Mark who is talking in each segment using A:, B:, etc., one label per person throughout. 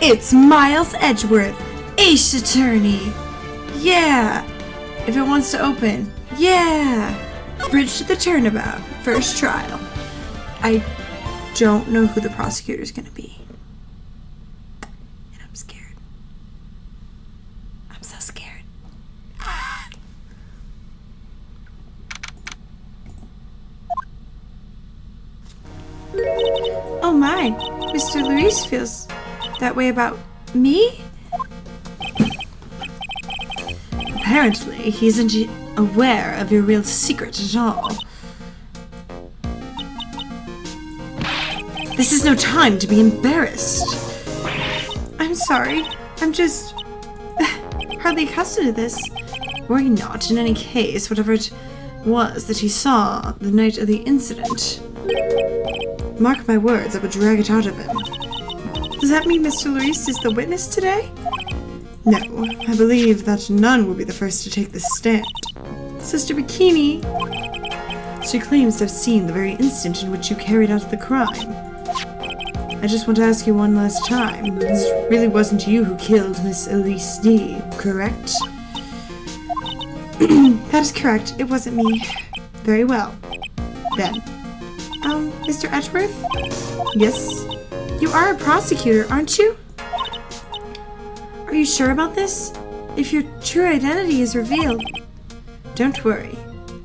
A: It's Miles Edgeworth, Ace Attorney. Yeah. If it wants to open. Yeah. Bridge to the Turnabout. First trial. I don't know who the prosecutor's gonna be. And I'm scared. I'm so scared. Ah. Oh my, Mr. Luis feels that way about me? Apparently, he isn't aware of your real secret at all. This is no time to be embarrassed. I'm sorry. I'm just hardly accustomed to this. Worry not. In any case, whatever it was that he saw the night of the incident, mark my words, I will drag it out of him. Does that mean Mr. Luis is the witness today? No, I believe that none will be the first to take the stand. Sister Bikini, she claims to have seen the very instant in which you carried out the crime. I just want to ask you one last time. This really wasn't you who killed Miss Elise D, correct? That is correct. It wasn't me. Very well. Then. Mr. Edgeworth? Yes? You are a prosecutor, aren't you? Are you sure about this? If your true identity is revealed... Don't worry.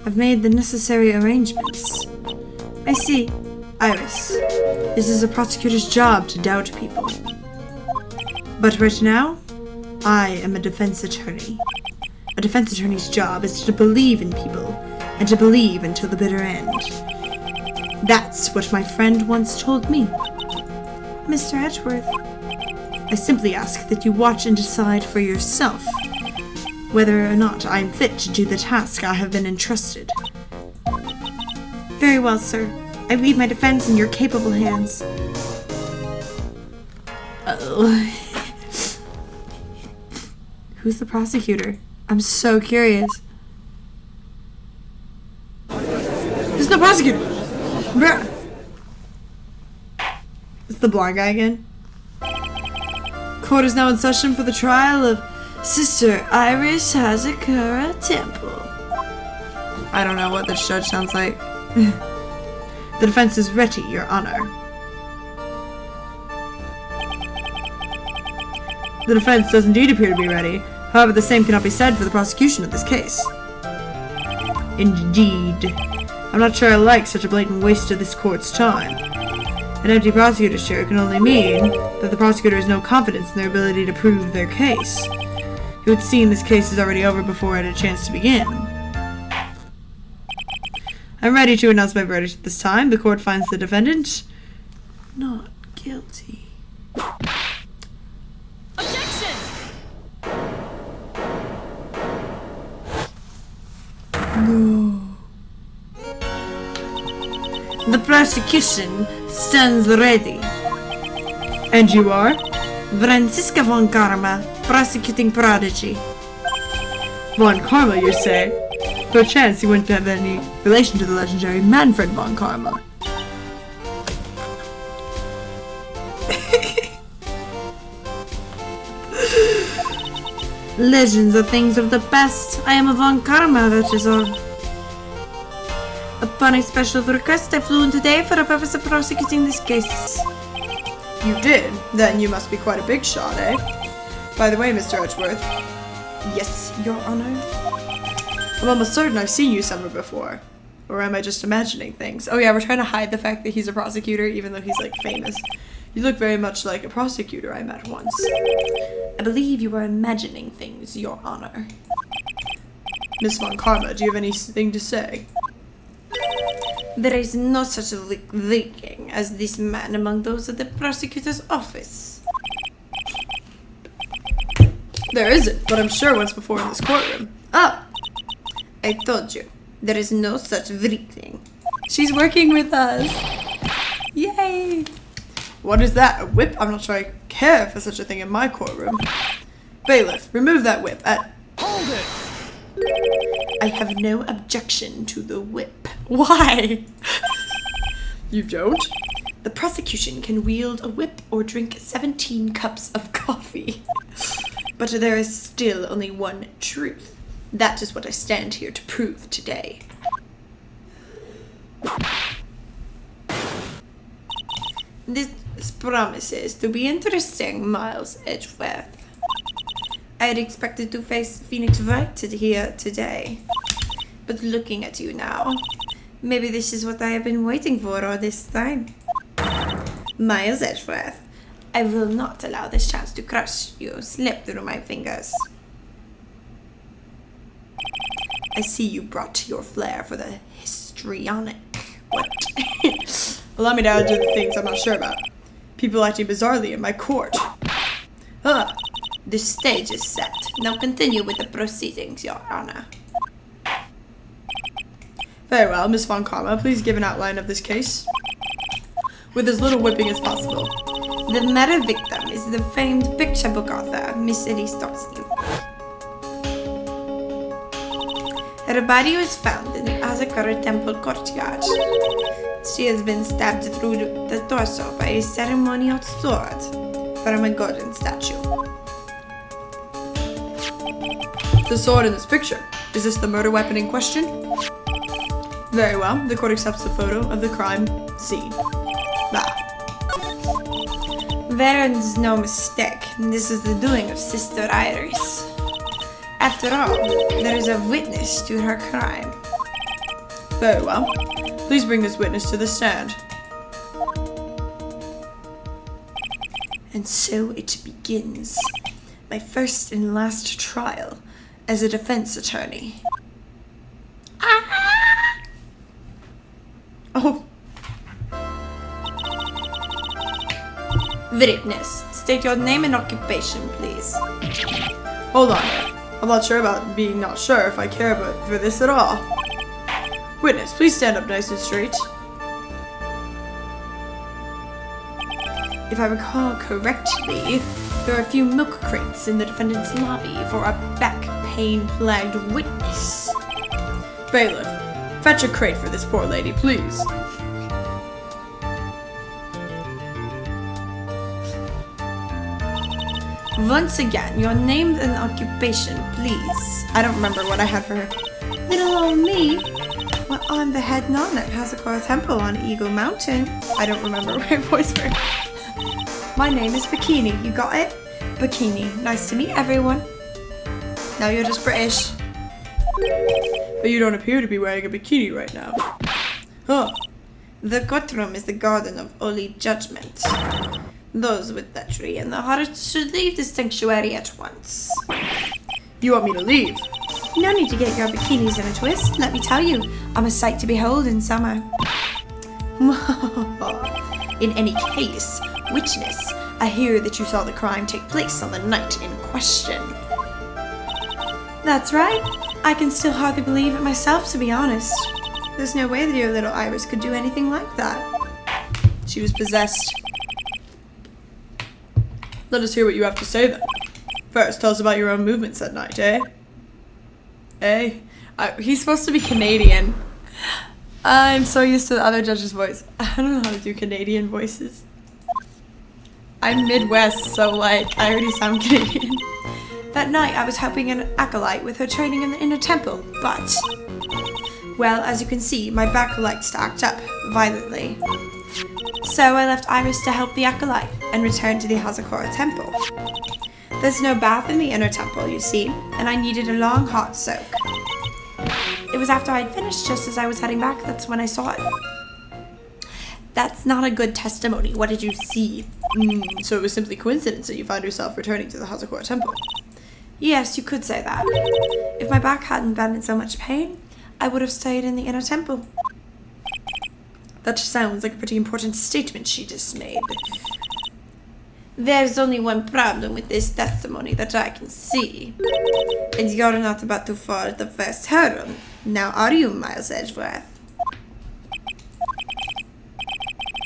A: I've made the necessary arrangements. I see. Iris, this is a prosecutor's job to doubt people. But right now, I am a defense attorney. A defense attorney's job is to believe in people, and to believe until the bitter end. That's what my friend once told me. Mr. Edgeworth, I simply ask that you watch and decide for yourself whether or not I am fit to do the task I have been entrusted. Very well, sir. I leave my defense in your capable hands. Uh-oh. Who's the prosecutor? I'm so curious. There's no prosecutor! Bruh. It's the blind guy again. Court is now in session for the trial of Sister Iris Hazakura Temple. I don't know what this judge sounds like. The defense is ready, Your Honor. The defense does indeed appear to be ready. However, the same cannot be said for the prosecution of this case. Indeed. I'm not sure I like such a blatant waste of this court's time. An empty prosecutor's chair can only mean that the prosecutor has no confidence in their ability to prove their case. It would seem this case is already over before it had a chance to begin. I'm ready to announce my verdict at this time. The court finds the defendant not guilty.
B: Objection!
A: No. The prosecution stands ready. And you are? Franziska von Karma, prosecuting prodigy. Von Karma, you say? Perchance you wouldn't have any relation to the legendary Manfred von Karma. Legends are things of the past. I am a von Karma, that is all. Upon a special request, I flew in today for the purpose of prosecuting this case. You did? Then you must be quite a big shot, eh? By the way, Mr. Edgeworth. Yes, Your Honor? I'm almost certain I've seen you somewhere before. Or am I just imagining things? Oh yeah, we're trying to hide the fact that he's a prosecutor, even though he's, like, famous. You look very much like a prosecutor I met once. I believe you are imagining things, Your Honor. Miss von Karma, do you have anything to say? There is no such leaking as this man among those at the prosecutor's office. There isn't, but I'm sure once before in this courtroom. Ah! I told you, there is no such thing. She's working with us. Yay! What is that? A whip? I'm not sure I care for such a thing in my courtroom. Bailiff, remove that whip at...
B: Hold it!
A: I have no objection to the whip. Why? You don't? The prosecution can wield a whip or drink 17 cups of coffee. But there is still only one truth. That is what I stand here to prove today. This promises to be interesting, Miles Edgeworth. I had expected to face Phoenix Wright here today. But looking at you now, maybe this is what I have been waiting for all this time. Miles Edgeworth, I will not allow this chance to crush you, slip through my fingers. I see you brought your flair for the histrionic. What? Allow me to add to the things I'm not sure about. People acting bizarrely in my court. The stage is set. Now continue with the proceedings, Your Honor. Very well, Miss Von Karma, please give an outline of this case. With as little whipping as possible. The murder victim is the famed picture book author, Miss Elise Stockstein. Her body was found in the Azakara Temple courtyard. She has been stabbed through the torso by a ceremonial sword from a golden statue. The sword in this picture. Is this the murder weapon in question? Very well. The court accepts the photo of the crime scene. There is no mistake. This is the doing of Sister Iris. After all, there is a witness to her crime. Very well. Please bring this witness to the stand. And so it begins. My first and last trial as a defense attorney. Oh. Witness, state your name and occupation, please. Hold on. I'm not sure about being not sure if I care for this at all. Witness, please stand up nice and straight. If I recall correctly, there are a few milk crates in the defendant's lobby for a back pain-plagued witness. Bailiff, fetch a crate for this poor lady, please. Once again, your name and occupation, please. I don't remember what I had for her. Little old me? Well, I'm the head nun at Hazakara Temple on Eagle Mountain. I don't remember my voice for her. My name is Bikini. You got it? Bikini. Nice to meet everyone. Now you're just British.
B: But you don't appear to be wearing a bikini right now. Huh.
A: The courtroom is the garden of holy judgment. Those with that tree in the heart should leave the sanctuary at once.
B: You want me to leave?
A: No need to get your bikinis in a twist. Let me tell you, I'm a sight to behold in summer. In any case, witness, I hear that you saw the crime take place on the night in question. That's right. I can still hardly believe it myself, to be honest. There's no way that your little Iris could do anything like that.
B: She was possessed. Let us hear what you have to say then. First, tell us about your own movements that night, eh? Eh?
A: He's supposed to be Canadian. I'm so used to the other judge's voice. I don't know how to do Canadian voices. I'm Midwest, so I already sound Canadian. That night, I was helping an acolyte with her training in the inner temple, but... Well, as you can see, my back likes to act up violently. So I left Iris to help the acolyte and returned to the Hazakara Temple. There's no bath in the inner temple, you see, and I needed a long hot soak. It was after I'd finished, just as I was heading back, that's when I saw it. That's not a good testimony. What did you see?
B: So it was simply coincidence that you found yourself returning to the Hazakara Temple.
A: Yes, you could say that. If my back hadn't been in so much pain, I would have stayed in the inner temple.
B: That sounds like a pretty important statement she just made.
A: There's only one problem with this testimony that I can see. And you're not about to fall the first hurdle. Now are you, Miles Edgeworth?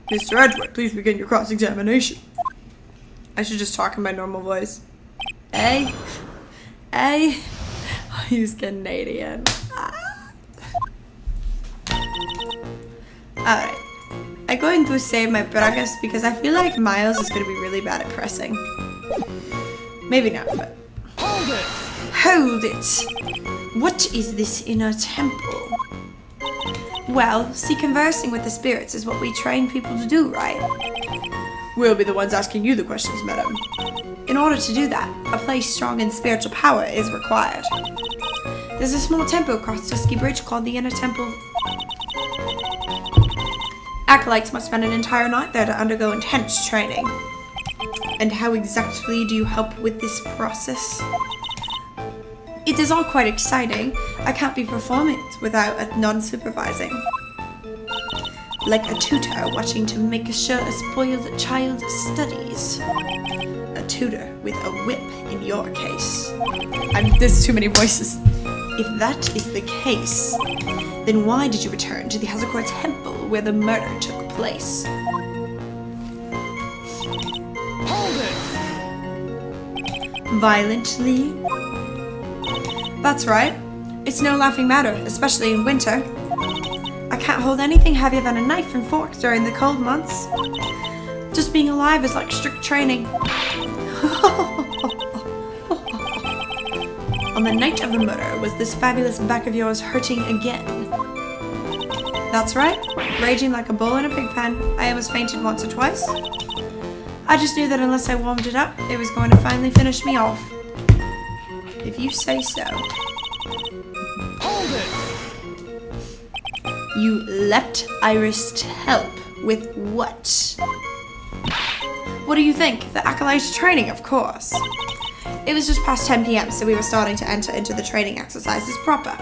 B: Mr. Edgeworth, please begin your cross-examination. I should just talk in my normal voice.
A: Eh? He's Canadian. Alright. I
B: I'm going to save my progress because I feel like Miles is going to be really bad at pressing. Maybe not, but...
C: Hold it!
B: Hold it! What is this inner temple? Well, see, conversing with the spirits is what we train people to do, right?
A: We'll be the ones asking you the questions, madam.
B: In order to do that, a place strong in spiritual power is required. There's a small temple across Dusky Bridge called the Inner Temple. Acolytes must spend an entire night there to undergo intense training. And how exactly do you help with this process? It is all quite exciting. I can't be performing it without a non-supervising. Like a tutor watching to make sure a spoiled child studies. A tutor with a whip in your case.
A: There's too many voices.
B: If that is the case, then why did you return to the Hazakor Temple where the murder took place?
C: Hold it!
B: Violently? That's right. It's no laughing matter, especially in winter. I can't hold anything heavier than a knife and fork during the cold months. Just being alive is like strict training. On the night of the murder, was this fabulous back of yours hurting again? That's right, raging like a bull in a pig pen. I almost fainted once or twice. I just knew that unless I warmed it up, it was going to finally finish me off. If you say so.
C: Hold it!
B: You left Iris to help with what? What do you think? The acolyte training, of course. It was just past 10 p.m, so we were starting to enter into the training exercises proper.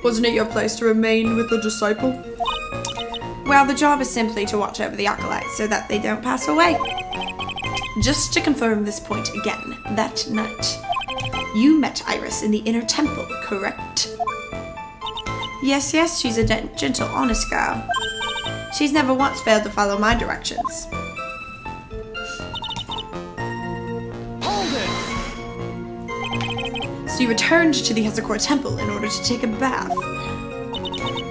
A: Wasn't it your place to remain with the disciple?
B: Well, the job is simply to watch over the acolytes so that they don't pass away. Just to confirm this point again, that night, you met Iris in the Inner Temple, correct? Yes, she's a gentle, honest girl. She's never once failed to follow my directions.
C: Hold it!
B: So you returned to the Hazakor Temple in order to take a bath.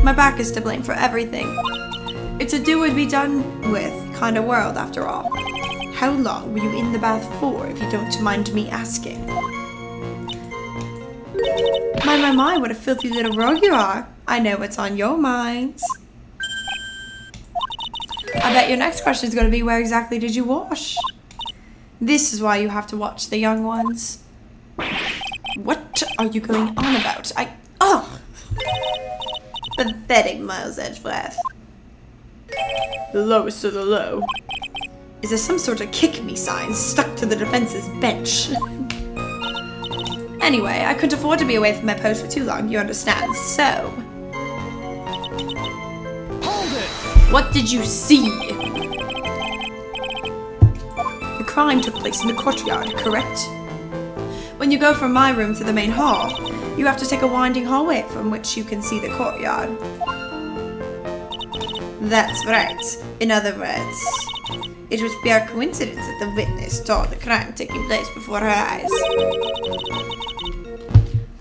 B: My back is to blame for everything. It's a do or be done with kind of world, after all. How long were you in the bath for, if you don't mind me asking? My, what a filthy little rogue you are. I know what's on your minds. I bet your next question is going to be, where exactly did you wash? This is why you have to watch the young ones. What are you going on about? Pathetic, Miles Edgeworth.
A: The lowest of the low.
B: Is there some sort of kick me sign stuck to the defense's bench? Anyway, I couldn't afford to be away from my post for too long, you understand, so...
C: Hold it!
B: What did you see? The crime took place in the courtyard, correct? When you go from my room to the main hall, you have to take a winding hallway from which you can see the courtyard. That's right. In other words, it was pure coincidence that the witness saw the crime taking place before her eyes.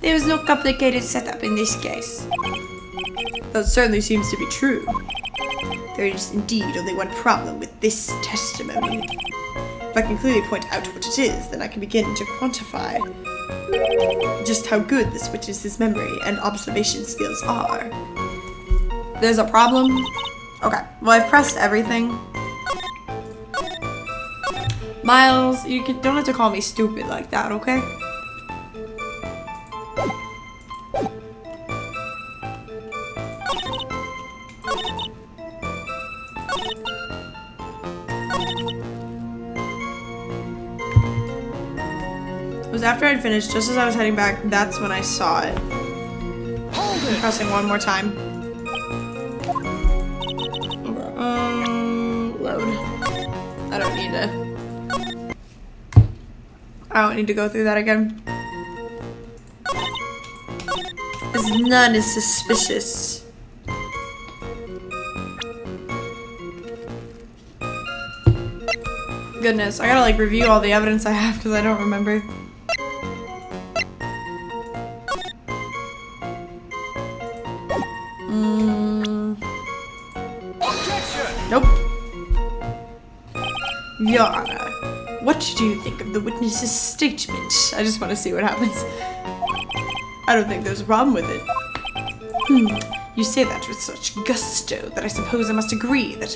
B: There was no complicated setup in this case.
A: That certainly seems to be true.
B: There is indeed only one problem with this testimony. If I can clearly point out what it is, then I can begin to quantify just how good this witness's memory and observation skills are.
A: There's a problem?
B: Okay, well, I've pressed everything.
A: Miles, don't have to call me stupid like that, okay? It was after I'd finished, just as I was heading back, that's when I saw it.
C: Hold
A: I'm
C: it!
A: pressing one more time. Load. I don't need to go through that again. As none is suspicious. Goodness, I gotta like review all the evidence I have because I don't remember.
B: What do you think of the witness's statement? I just want to see what happens. I don't think there's a problem with it. You say that with such gusto that I suppose I must agree that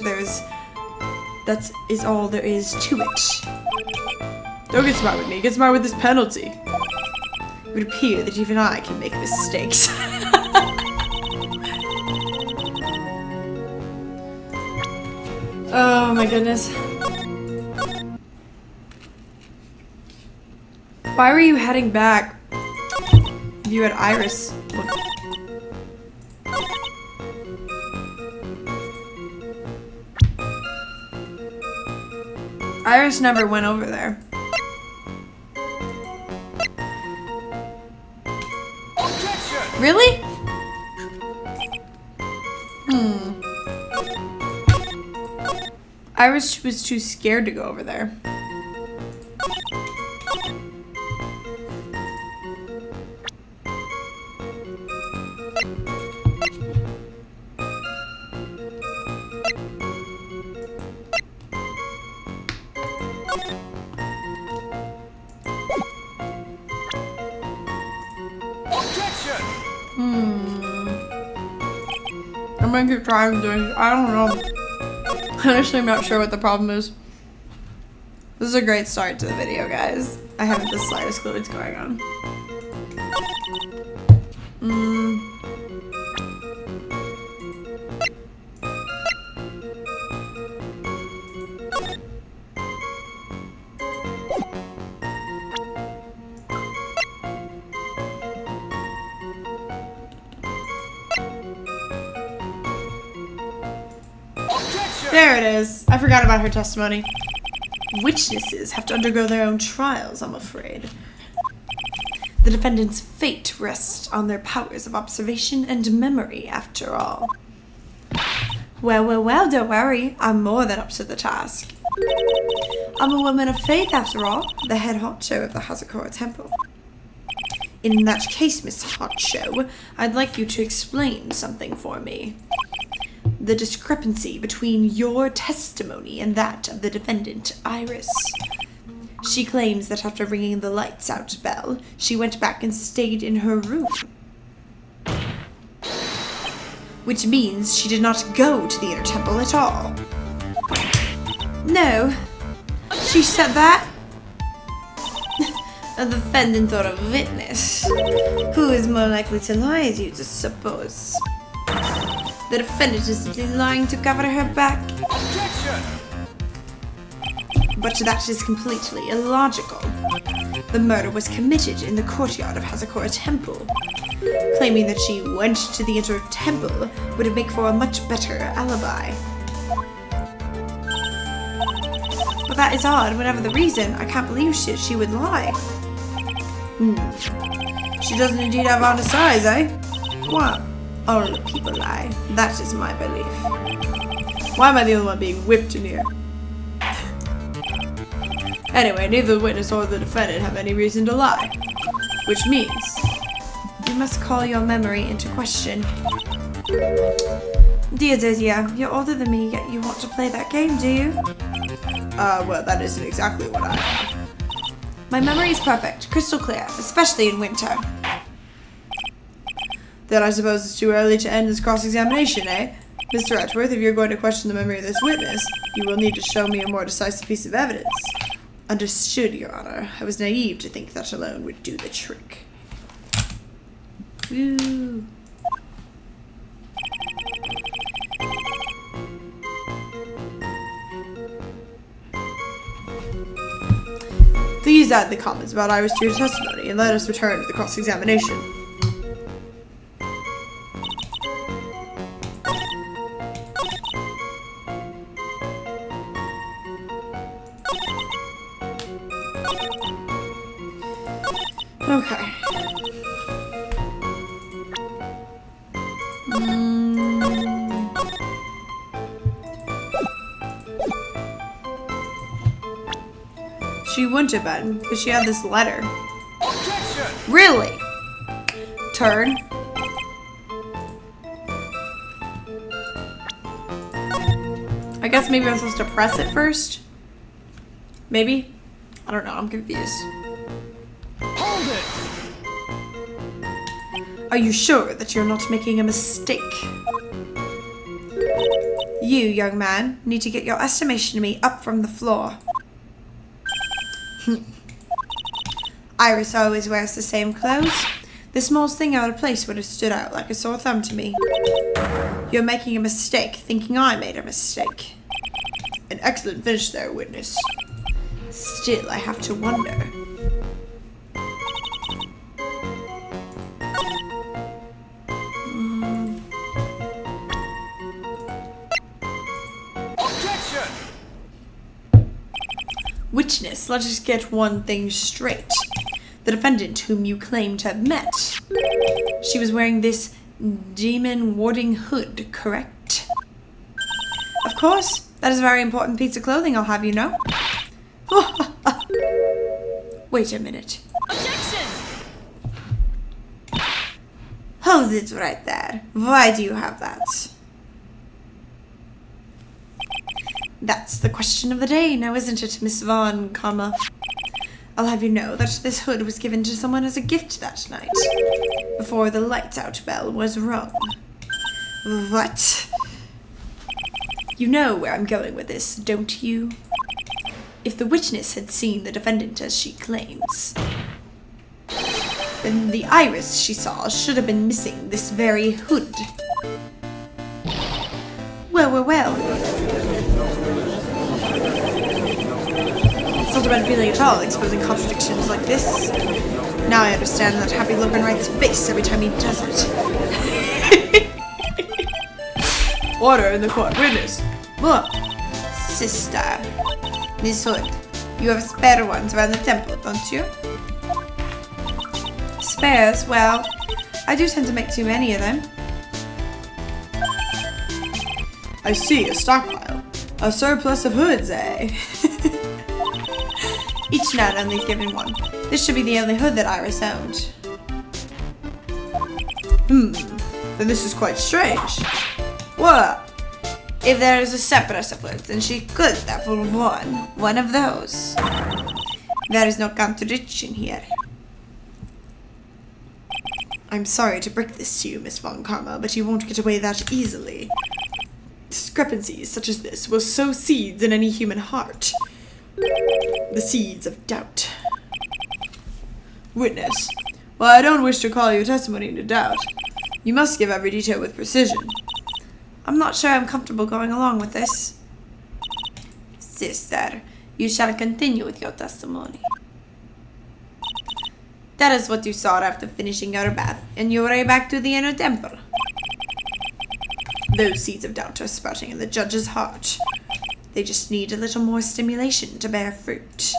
B: that is all there is to it. Don't get smart with me, get smart with this penalty. It would appear that even I can make mistakes. Oh my goodness. Why were you heading back? You had Iris. Iris never went over there.
C: Objection!
B: Really? Iris was too scared to go over there.
C: Objection!
B: I'm gonna keep trying doing. I don't know. Honestly, I'm not sure what the problem is. This is a great start to the video, guys. I haven't the slightest clue what's going on. There it is. I forgot about her testimony. Witnesses have to undergo their own trials, I'm afraid. The defendant's fate rests on their powers of observation and memory, after all. Well, don't worry. I'm more than up to the task. I'm a woman of faith, after all, the head honcho of the Hazakura Temple. In that case, Miss Honcho, I'd like you to explain something for me. The discrepancy between your testimony and that of the defendant, Iris. She claims that after ringing the lights out bell, she went back and stayed in her room. Which means she did not go to the inner temple at all. No, she said that. A defendant or a witness. Who is more likely to lie, as you just suppose? The defendant is simply lying to cover her back.
C: Objection!
B: But that is completely illogical. The murder was committed in the courtyard of Hazakura Temple. Claiming that she went to the inner temple would make for a much better alibi. But that is odd. Whatever the reason, I can't believe she would lie. She doesn't indeed have honest eyes, eh? What? All the people lie. That is my belief. Why am I the only one being whipped in here? Anyway, neither the witness or the defendant have any reason to lie. Which means you must call your memory into question. Dear Dizia, you're older than me, yet you want to play that game, do you? Well, that isn't exactly what I am. My memory is perfect, crystal clear, especially in winter. Then I suppose it's too early to end this cross-examination, eh? Mr. Edgeworth, if you're going to question the memory of this witness, you will need to show me a more decisive piece of evidence. Understood, Your Honor. I was naive to think that alone would do the trick. Woo. Please add the comments about Iris to your testimony and let us return to the cross-examination. Okay. She wouldn't have been, because she had this letter.
C: Objection!
B: Really? Turn. I guess maybe I'm supposed to press it first? Maybe? I don't know, I'm confused.
C: Hold it!
B: Are you sure that you're not making a mistake? You, young man, need to get your estimation of me up from the floor. Iris always wears the same clothes. The smallest thing out of place would have stood out like a sore thumb to me. You're making a mistake, thinking I made a mistake. An excellent finish there, witness. Still, I have to wonder.
C: Objection!
B: Witness, let us get one thing straight. The defendant whom you claim to have met. She was wearing this demon warding hood, correct? Of course. That is a very important piece of clothing, I'll have you know. Wait a minute.
D: Objection!
B: Hold it right there. Why do you have that? That's the question of the day now, isn't it, Miss Vaughn, comma? I'll have you know that this hood was given to someone as a gift that night, before the lights out bell was rung. What? You know where I'm going with this, don't you? If the witness had seen the defendant as she claims, then the iris she saw should have been missing this very hood. Well. It's not a bad feeling at all, exposing contradictions like this. Now I understand that happy look on Wright's face every time he does it. Order in the court, witness. What? Sister, Miss Hood, you have spare ones around the temple, don't you? Spares? Well, I do tend to make too many of them. I see, a stockpile. A surplus of hoods, eh? Each nun only given one. This should be the only hood that Iris owned. Then this is quite strange. What? If there is a surplus of hoods, then she could have worn one of those. There is no contradiction here. I'm sorry to break this to you, Miss Von Karma, but you won't get away that easily. Discrepancies such as this will sow seeds in any human heart. The seeds of doubt. Witness. Well, I don't wish to call your testimony into doubt. You must give every detail with precision. I'm not sure I'm comfortable going along with this. Sister, you shall continue with your testimony. That is what you saw after finishing your bath, and your way back to the inner temple. Those seeds of doubt are sprouting in the judge's heart. They just need a little more stimulation to bear fruit.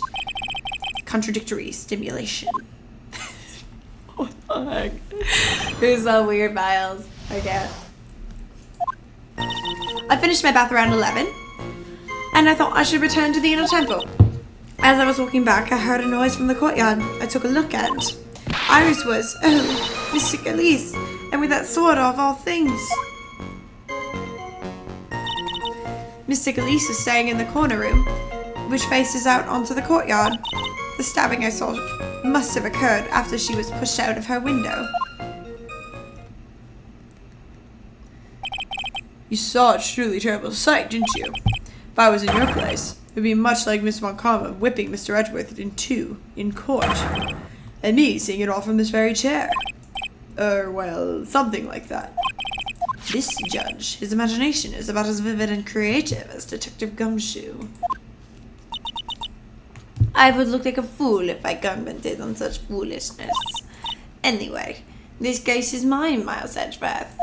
B: Contradictory stimulation. What the heck? You're so weird, Miles. Okay. I finished my bath around 11, and I thought I should return to the inner temple. As I was walking back, I heard a noise from the courtyard. I took a look and Iris was, Mystic Elise, and with that sword of all things. Mystic Elise was staying in the corner room, which faces out onto the courtyard. The stabbing I saw must have occurred after she was pushed out of her window. You saw a truly terrible sight, didn't you? If I was in your place, it would be much like Miss Von Karma whipping Mr. Edgeworth in two in court, and me seeing it all from this very chair. Well, something like that. This judge, his imagination is about as vivid and creative as Detective Gumshoe. I would look like a fool if I commented on such foolishness. Anyway, this case is mine, Miles Edgeworth.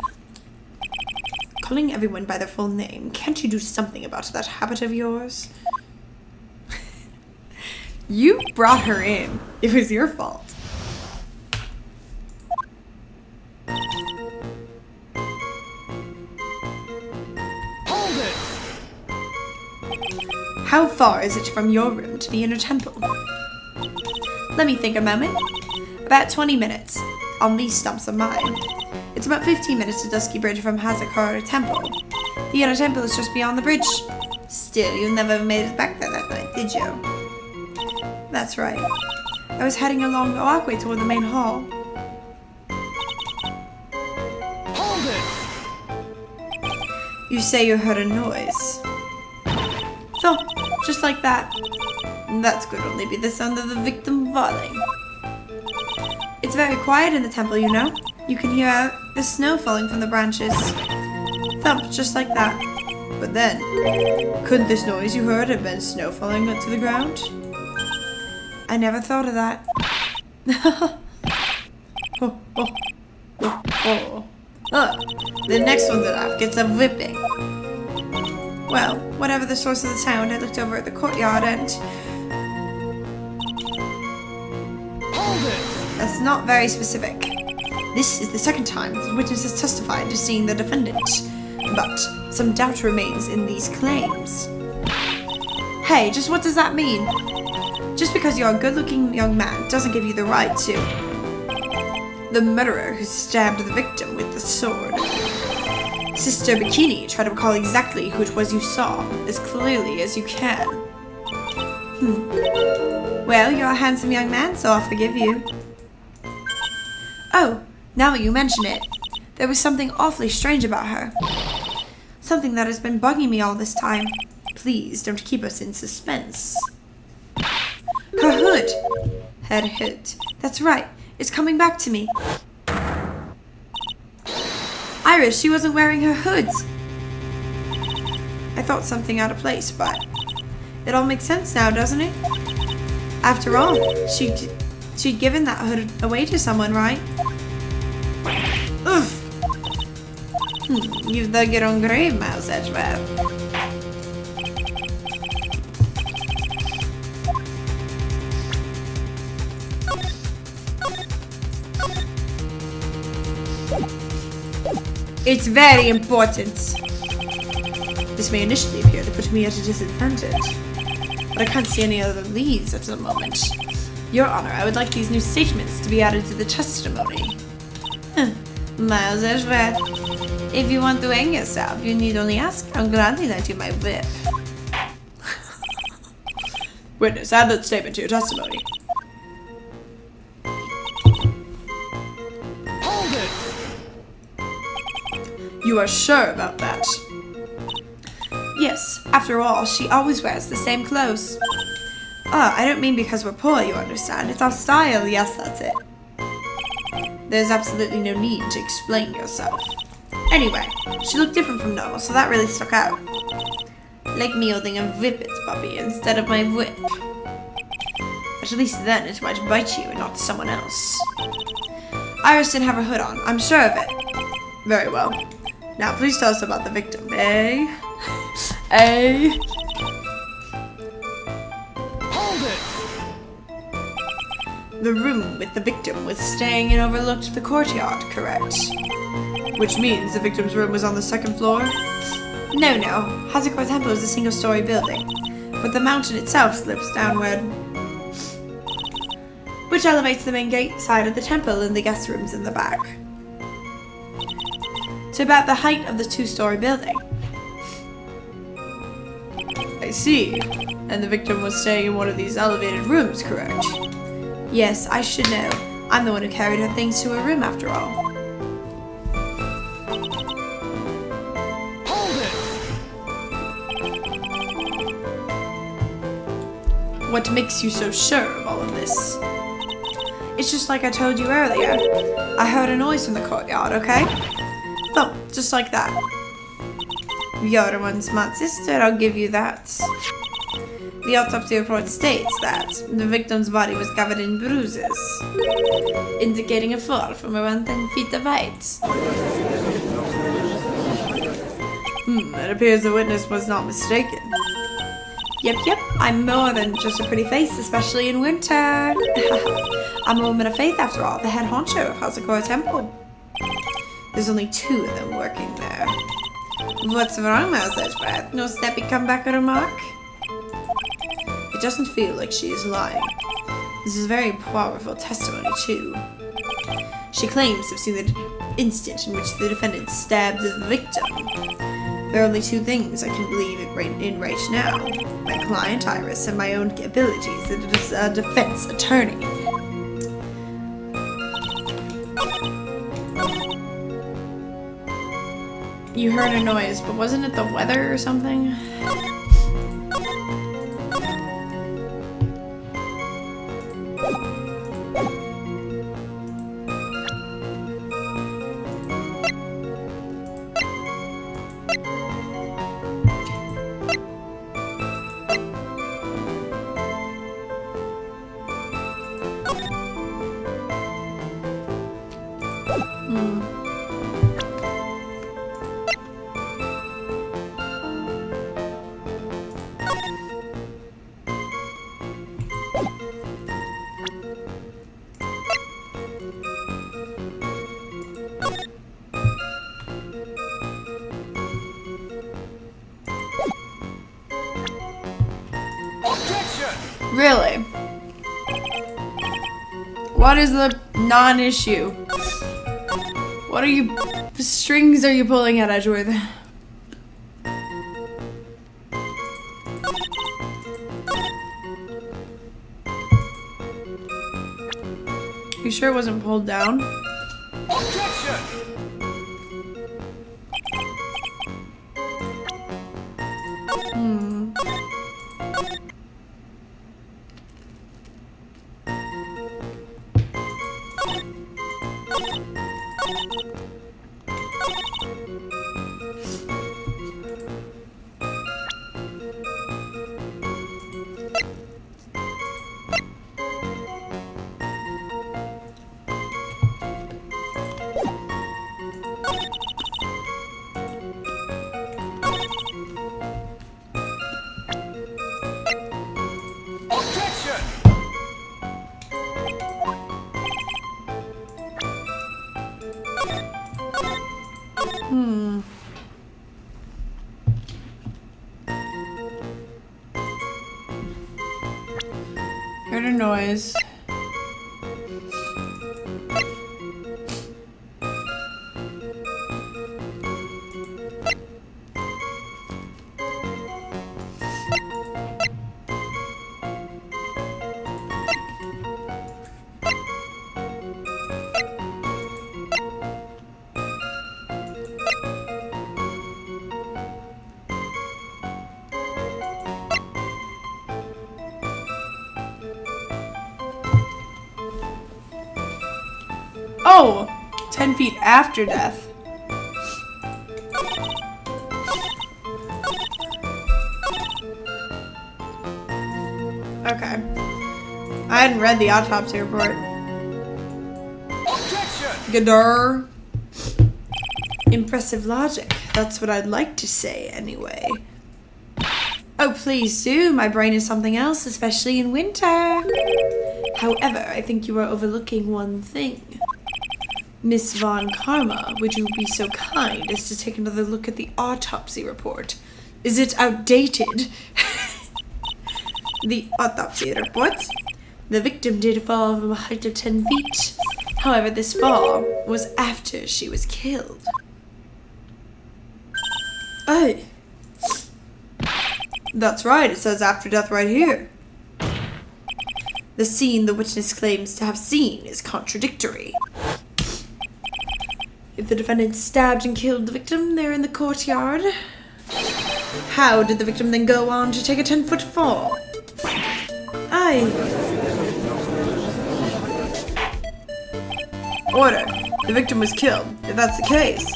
B: Calling everyone by their full name, can't you do something about that habit of yours? You brought her in. It was your fault.
C: Hold it!
B: How far is it from your room to the inner temple? Let me think a moment. About 20 minutes, on these stumps of mine. It's about 15 minutes to Dusky Bridge from Hazakara Temple. The inner temple is just beyond the bridge. Still, you never made it back there that night, did you? That's right. I was heading along the walkway toward the main hall.
C: Hold it!
B: You say you heard a noise. So, just like that. That could only be the sound of the victim falling. It's very quiet in the temple, you know. You can hear the snow falling from the branches. Thump, just like that. But then, couldn't this noise you heard have been snow falling to the ground? I never thought of that. The next one that I've gets a whipping. Well, whatever the source of the sound, I looked over at the courtyard and...
C: Hold it!
B: That's not very specific. This is the second time that the witness has testified to seeing the defendant, but some doubt remains in these claims. Hey, just what does that mean? Just because you're a good-looking young man doesn't give you the right to... The murderer who stabbed the victim with the sword. Sister Bikini, try to recall exactly who it was you saw, as clearly as you can. Well, you're a handsome young man, so I'll forgive you. Oh, now that you mention it, there was something awfully strange about her. Something that has been bugging me all this time. Please don't keep us in suspense. Her hood! Her hood. That's right, it's coming back to me. Iris, she wasn't wearing her hood. I thought something out of place, but it all makes sense now, doesn't it? After all, she'd given that hood away to someone, right? Ugh. You've dug your own grave, Mouse Edgeworth. It's very important. This may initially appear to put me at a disadvantage, but I can't see any other leads at the moment. Your Honor, I would like these new statements to be added to the testimony. Miles Edgeworth, if you want to hang yourself, you need only ask. I'll gladly lend you my whip. Witness, add that statement to your testimony.
C: Hold it!
B: You are sure about that? Yes, after all, she always wears the same clothes. I don't mean because we're poor, you understand. It's our style, yes, that's it. There's absolutely no need to explain yourself. Anyway, she looked different from normal, so that really stuck out. Like me holding a whippet puppy instead of my whip. But at least then it might bite you and not someone else. Iris didn't have her hood on, I'm sure of it. Very well. Now please tell us about the victim, eh? Eh?
C: Hold it!
B: The room with the victim was staying in overlooked the courtyard, correct? Which means the victim's room was on the second floor? No. Hazakor Temple is a single-story building, but the mountain itself slopes downward, which elevates the main gate side of the temple and the guest rooms in the back to about the height of the two-story building. I see. And the victim was staying in one of these elevated rooms, correct? Yes, I should know. I'm the one who carried her things to her room, after all.
C: Hold it!
B: What makes you so sure of all of this? It's just like I told you earlier. I heard a noise from the courtyard, okay? Thump, just like that. You're one smart sister, I'll give you that. The autopsy report states that the victim's body was covered in bruises, indicating a fall from around 10 feet of height. It appears the witness was not mistaken. Yep, I'm more than just a pretty face, especially in winter. I'm a woman of faith, after all, the head honcho of Hazakor Temple. There's only 2 of them working there. What's wrong, Mouse Edgeworth? No snappy comeback remark? It doesn't feel like she is lying. This is very powerful testimony, too. She claims to have seen the instant in which the defendant stabbed the victim. There are only 2 things I can believe in right now. my client Iris and my own abilities as a defense attorney. You heard a noise, but wasn't it the weather or something? Really? What is the non-issue? What strings are you pulling at, Edgeworth? You sure it wasn't pulled down?
C: Objection!
B: Heard a noise. Oh! 10 feet after death. Okay. I hadn't read the autopsy report. Gadar. Impressive logic. That's what I'd like to say, anyway. Oh, please do. My brain is something else, especially in winter. However, I think you are overlooking one thing. Miss Von Karma, would you be so kind as to take another look at the autopsy report? Is it outdated? The autopsy report? The victim did fall from a height of 10 feet. However, this fall was after she was killed. Aye. That's right, it says after death right here. The scene the witness claims to have seen is contradictory. If the defendant stabbed and killed the victim there in the courtyard, how did the victim then go on to take a 10-foot fall? Aye. Order. The victim was killed. If that's the case,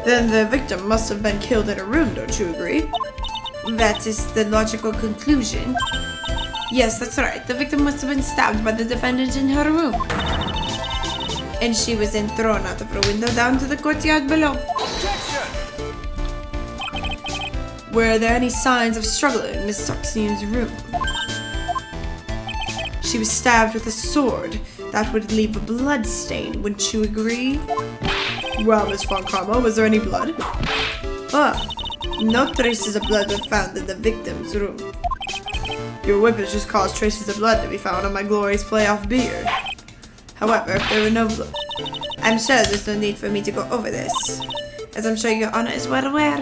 B: then the victim must have been killed in her room, don't you agree? That is the logical conclusion. Yes, that's right. The victim must have been stabbed by the defendant in her room. And she was then thrown out of her window down to the courtyard below. Were there any signs of struggle in Miss Soxion's room? She was stabbed with a sword. That would leave a blood stain, wouldn't you agree? Well, Miss Von Karma, was there any blood? Ah, no traces of blood were found in the victim's room. Your whip has just caused traces of blood to be found on my glorious playoff beard. However, there were no blood. I'm sure there's no need for me to go over this, as I'm sure Your Honor is well aware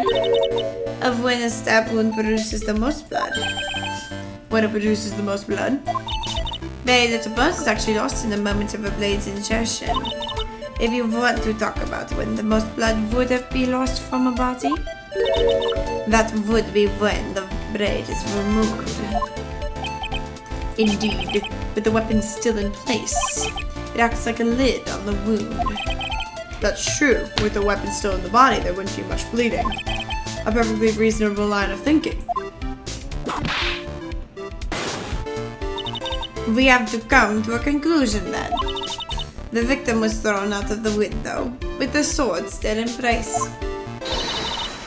B: of when a stab wound produces the most blood. when it produces the most blood. Very little blood is actually lost in the moment of a blade's insertion. If you want to talk about when the most blood would have been lost from a body, that would be when the blade is removed. Indeed, with the weapon still in place, it acts like a lid on the wound. That's true. With the weapon still in the body, there wouldn't be much bleeding. A perfectly reasonable line of thinking. We have to come to a conclusion then. The victim was thrown out of the window, with the sword still in place.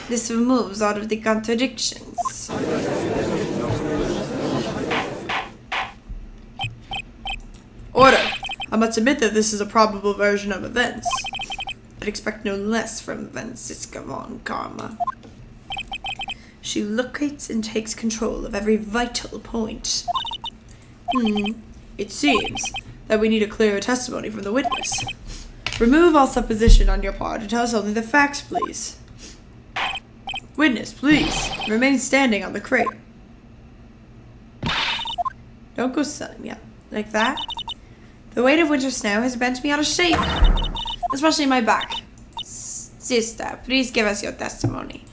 B: This removes all of the contradictions. Order! I must admit that this is a probable version of events. I'd expect no less from Franziska von Karma. She locates and takes control of every vital point. It seems that we need a clearer testimony from the witness. Remove all supposition on your part and tell us only the facts, please. Witness, please, remain standing on the crate. Don't go stunning me up like that. The weight of winter snow has bent me out of shape, especially my back. Sister, please give us your testimony.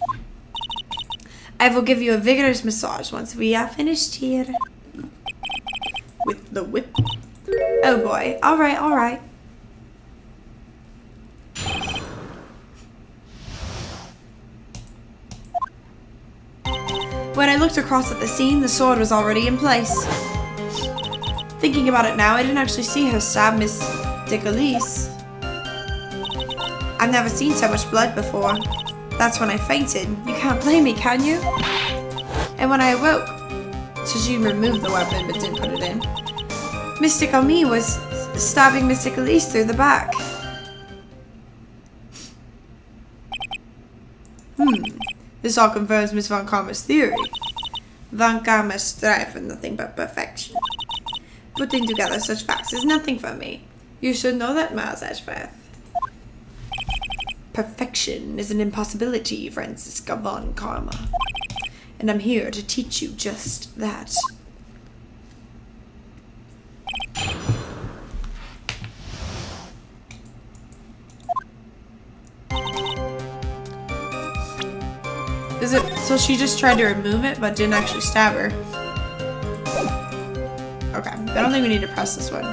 B: I will give you a vigorous massage once we are finished here. With the whip. Oh boy, alright, alright. When I looked across at the scene, the sword was already in place. Thinking about it now, I didn't actually see her stab Miss Elise. I've never seen so much blood before. That's when I fainted. You can't blame me, can you? And when I awoke, so she removed the weapon but didn't put it in, Mystic Omi was stabbing Mystic Elise through the back. This all confirms Miss Von Karma's theory. Von Karma strive for nothing but perfection. Putting together such facts is nothing for me. You should know that, Miles Ashworth. Perfection is an impossibility, Franziska Von Karma. And I'm here to teach you just that. Is it so she just tried to remove it but didn't actually stab her? Okay, I don't think we need to press this one.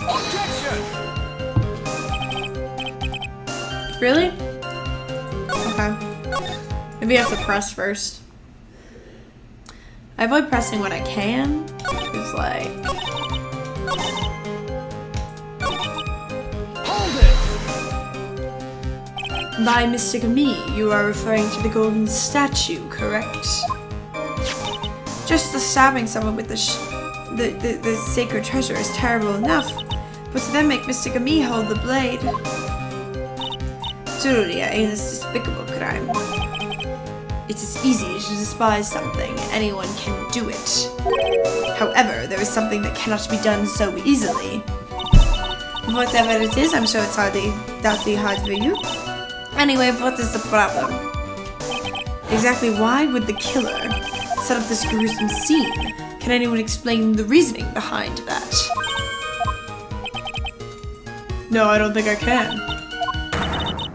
C: Objection!
B: Really? Okay. Maybe I have to press first. I avoid pressing when I can. It's like...
C: Hold it!
B: By Mystic Me, you are referring to the golden statue, correct? Just the stabbing someone with the sacred treasure is terrible enough, but to then make Mystic Me hold the blade... Truly, a despicable crime. It is easy to despise something. Anyone can do it. However, there is something that cannot be done so easily. Whatever it is, I'm sure it's doubly hard for you. Anyway, what is the problem? Exactly why would the killer set up this gruesome scene? Can anyone explain the reasoning behind that? No, I don't think I can.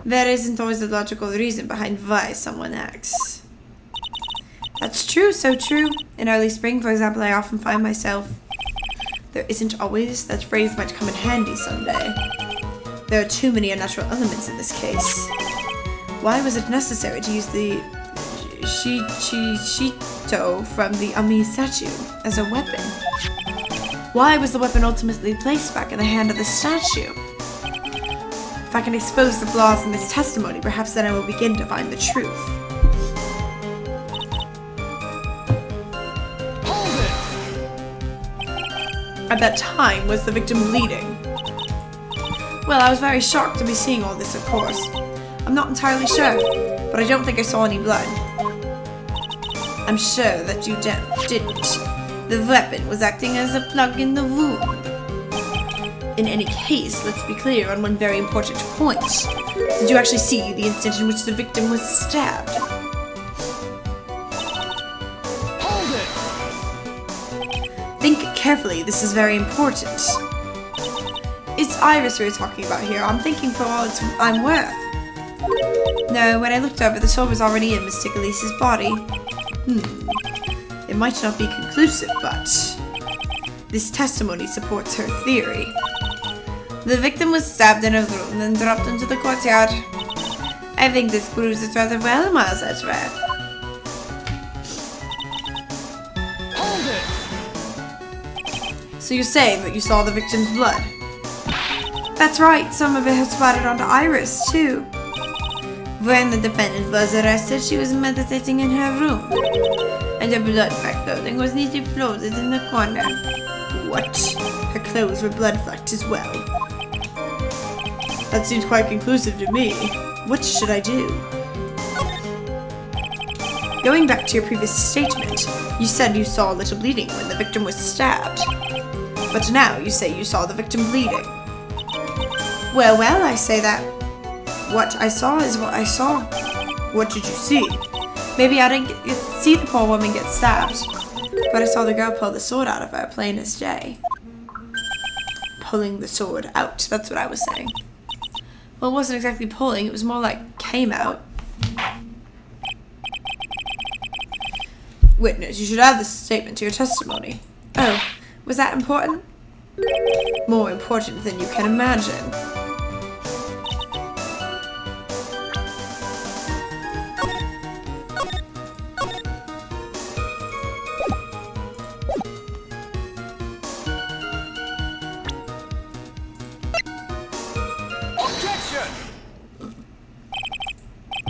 B: There isn't always a logical reason behind why someone acts. That's true, so true. In early spring, for example, I often find myself... There isn't always. That phrase might come in handy someday. There are too many unnatural elements in this case. Why was it necessary to use the Shito from the Ami statue as a weapon? Why was the weapon ultimately placed back in the hand of the statue? If I can expose the flaws in this testimony, perhaps then I will begin to find the truth.
C: Hold it!
B: At that time, was the victim bleeding? Well, I was very shocked to be seeing all this, of course. I'm not entirely sure, but I don't think I saw any blood. I'm sure that you didn't. The weapon was acting as a plug in the wound. In any case, let's be clear on one very important point. Did you actually see the instant in which the victim was stabbed?
C: Hold it!
B: Think carefully, this is very important. It's Iris we're talking about here. I'm thinking for all I'm worth. No, when I looked over, the sword was already in Mystic Elise's body. It might not be conclusive, but this testimony supports her theory. The victim was stabbed in her room and then dropped into the courtyard. I think this proves it rather well, Miles Edgeworth.
C: Hold it!
B: So you're saying that you saw the victim's blood? That's right, some of it has splattered onto Iris, too. When the defendant was arrested, she was meditating in her room, and her blood-flecked clothing was neatly folded in the corner. What? Her clothes were blood-flecked as well. That seems quite conclusive to me. What should I do? Going back to your previous statement, you said you saw a little bleeding when the victim was stabbed. But now you say you saw the victim bleeding. Well, I say that what I saw is what I saw. What did you see? Maybe I didn't get to see the poor woman get stabbed, but I saw the girl pull the sword out of her, plain as day. Pulling the sword out, that's what I was saying. Well, it wasn't exactly pulling, it was more like came out. Witness, you should add this statement to your testimony. Oh, was that important? More important than you can imagine.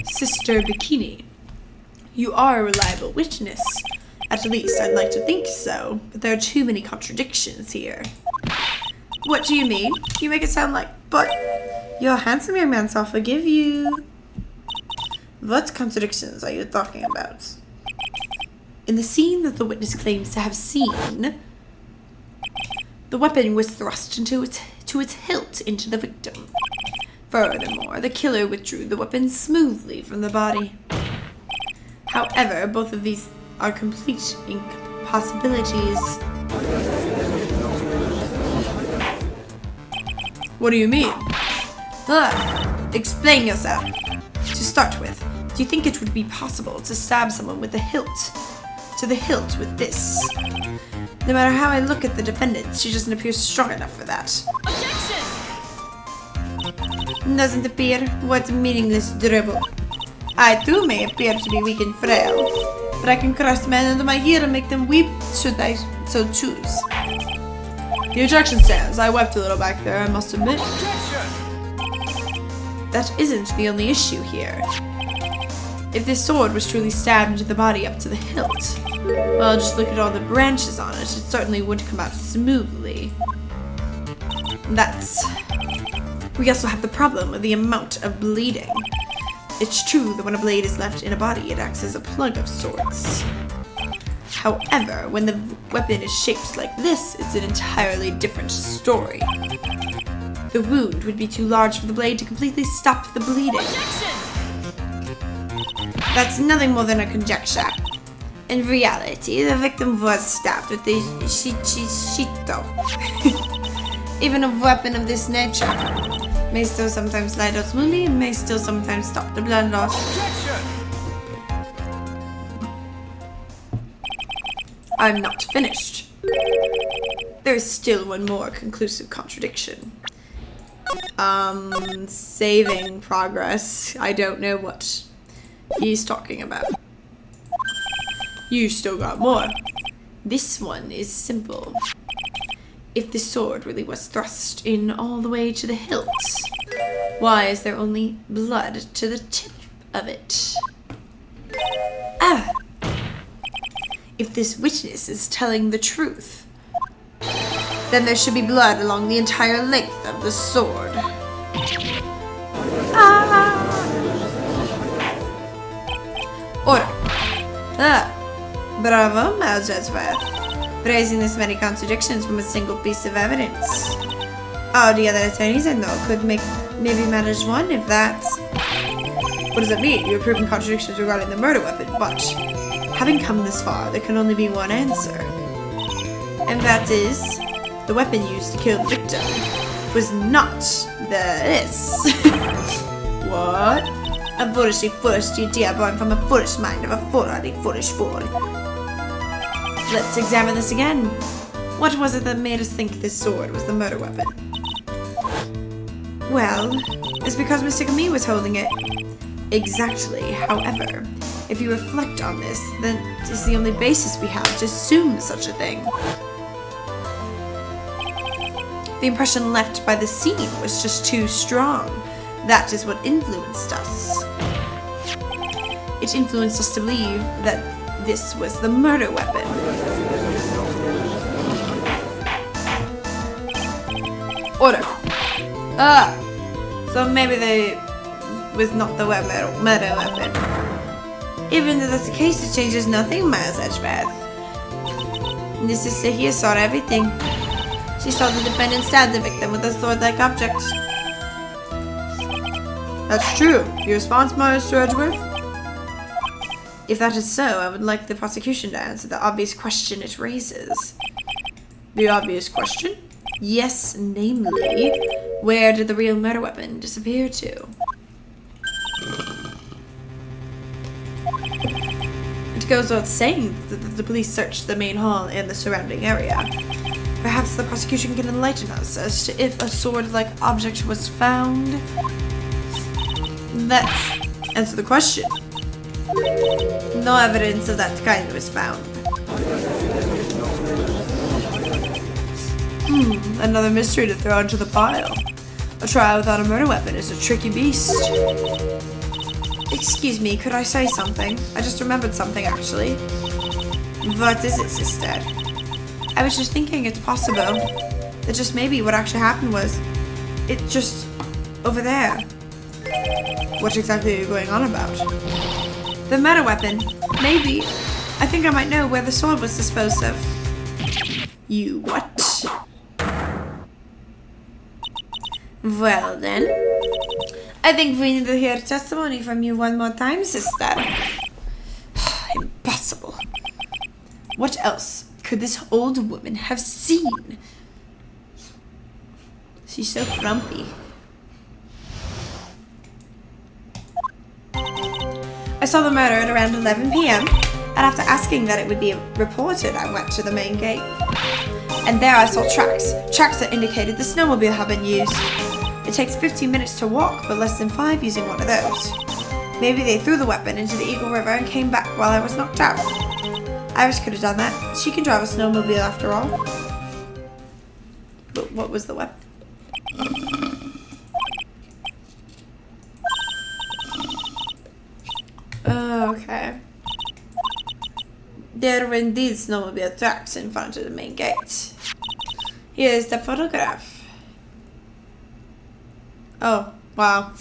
B: Sister Bikini, you are a reliable witness. At least I'd like to think so, but there are too many contradictions here. What do you mean? You make it sound like, but you're a handsome young man, so I'll forgive you. What contradictions are you talking about? In the scene that the witness claims to have seen, the weapon was thrust to its hilt into the victim. Furthermore, the killer withdrew the weapon smoothly from the body. However, both of these are complete impossibilities. What do you mean? Explain yourself. To start with, do you think it would be possible to stab someone with the hilt with this? No matter how I look at the defendant, she doesn't appear strong enough for that.
C: Objection!
B: Doesn't appear. What meaningless dribble. I too may appear to be weak and frail, but I can crush men under my heel and make them weep should I so choose. The objection stands. I wept a little back there, I must admit.
C: Objection!
B: That isn't the only issue here. If this sword was truly stabbed into the body up to the hilt, well, just look at all the branches on it. It certainly wouldn't come out smoothly. We also have the problem of the amount of bleeding. It's true that when a blade is left in a body, it acts as a plug of sorts. However, when the weapon is shaped like this, it's an entirely different story. The wound would be too large for the blade to completely stop the bleeding. That's nothing more than a conjecture. In reality, the victim was stabbed with the shito. Even a weapon of this nature may still sometimes slide out smoothly and may still sometimes stop the blood loss.
C: Objection!
B: I'm not finished. There's still one more conclusive contradiction. Saving progress. I don't know what he's talking about. You still got more. This one is simple. If the sword really was thrust in all the way to the hilt, why is there only blood to the tip of it? If this witness is telling the truth, then there should be blood along the entire length of the sword. Order. Bravo, Miles Edgeworth. Raising this many contradictions from a single piece of evidence. Oh, the other attorneys I know could maybe manage one if that's... What does that mean? You're proving contradictions regarding the murder weapon, but having come this far, there can only be one answer. And that is, the weapon used to kill the victim was not this. What? A foolishly foolish idea born from a foolish mind of a foolhardy foolish fool. Let's examine this again. What was it that made us think this sword was the murder weapon? Well, it's because Mr. Camille was holding it. Exactly. However, if you reflect on this, then it is the only basis we have to assume such a thing. The impression left by the scene was just too strong. That is what influenced us. It influenced us to believe that this was the murder weapon. Order. So maybe they was not the murder weapon. Even though that's the case, it changes nothing, Miles Edgeworth. This sister here saw everything. She saw the defendant stab the victim with a sword-like object. That's true. Your response, Mr. Edgeworth? If that is so, I would like the prosecution to answer the obvious question it raises. The obvious question? Yes, namely, where did the real murder weapon disappear to? It goes without saying that the police searched the main hall and the surrounding area. Perhaps the prosecution can enlighten us as to if a sword-like object was found. Let's answer the question. No evidence of that kind was found. Another mystery to throw into the pile. A trial without a murder weapon is a tricky beast. Excuse me, could I say something? I just remembered something, actually. What is it, sister? I was just thinking it's possible that just maybe what actually happened was it just over there. What exactly are you going on about? The murder weapon. Maybe. I think I might know where the sword was disposed of. You what? Well then, I think we need to hear testimony from you one more time, sister. Impossible. What else could this old woman have seen? She's so frumpy. I saw the murder at around 11 p.m. and after asking that it would be reported, I went to the main gate. And there I saw tracks that indicated the snowmobile had been used. It takes 15 minutes to walk, but less than 5 using one of those. Maybe they threw the weapon into the Eagle River and came back while I was knocked out. Iris could have done that. She can drive a snowmobile after all. But what was the weapon? Okay. There were indeed snowmobile tracks in front of the main gate. Here's the photograph. Oh, wow.